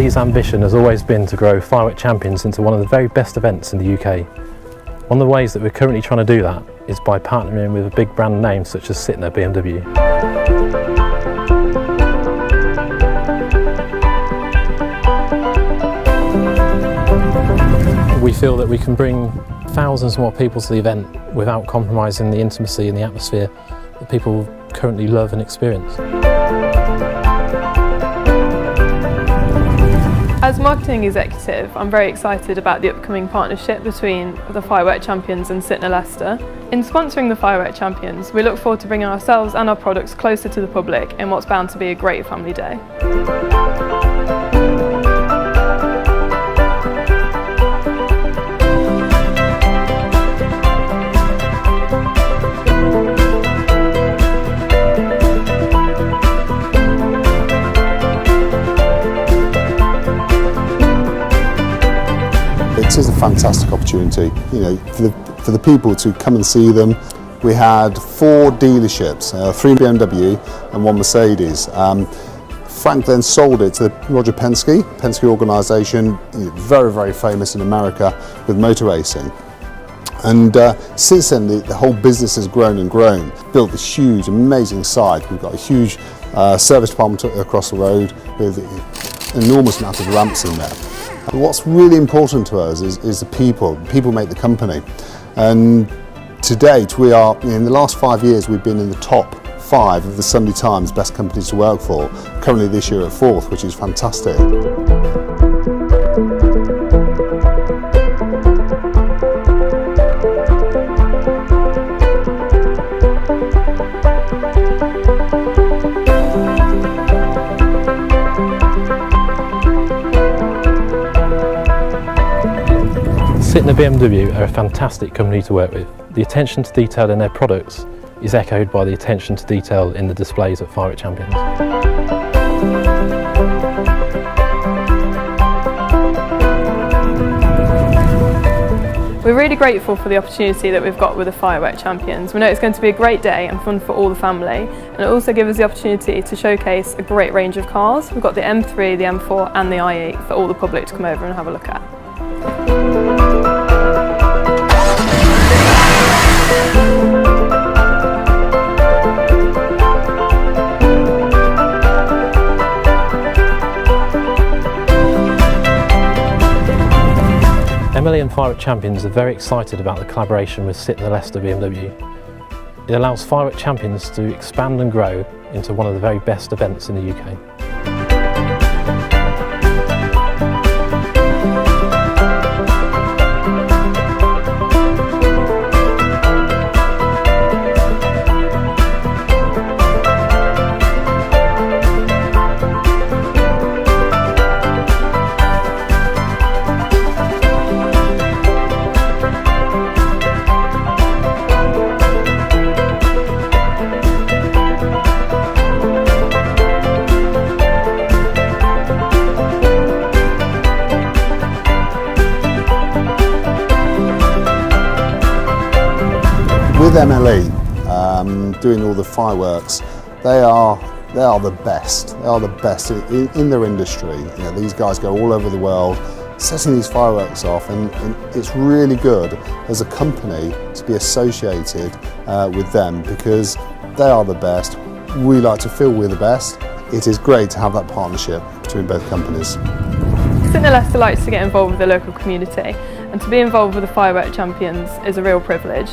MLE's ambition has always been to grow Firework Champions into one of the very best events in the UK. One of the ways that we're currently trying to do that is by partnering with a big brand name such as Sytner BMW. We feel that we can bring thousands more people to the event without compromising the intimacy and the atmosphere that people currently love and experience. As marketing executive, I'm very excited about the upcoming partnership between the Firework Champions and Sytner Leicester. In sponsoring the Firework Champions, we look forward to bringing ourselves and our products closer to the public in what's bound to be a great family day. It is a fantastic opportunity, for the people to come and see them. We had 4 dealerships, 3 BMW and 1 Mercedes. Frank then sold it to the Roger Penske organisation, very, very famous in America with motor racing. And since then, the whole business has grown and grown. Built this huge, amazing site. We've got a huge service department across the road with an enormous amount of ramps in there. What's really important to us is the people. People make the company. And to date, we are, in the last 5 years, we've been in the top 5 of the Sunday Times best companies to work for. Currently this year at 4th, which is fantastic. Sytner BMW are a fantastic company to work with. The attention to detail in their products is echoed by the attention to detail in the displays at Firework Champions. We're really grateful for the opportunity that we've got with the Firework Champions. We know it's going to be a great day and fun for all the family, and it also gives us the opportunity to showcase a great range of cars. We've got the M3, the M4 and the i8 for all the public to come over and have a look at. MLE and Firework Champions are very excited about the collaboration with Sytner Leicester BMW. It allows Firework Champions to expand and grow into one of the very best events in the UK. With MLE, doing all the fireworks, they are the best. They are the best in their industry. These guys go all over the world setting these fireworks off, and it's really good as a company to be associated with them because they are the best. We like to feel we're the best. It is great to have that partnership between both companies. Sytner Leicester likes to get involved with the local community, and to be involved with the Firework Champions is a real privilege.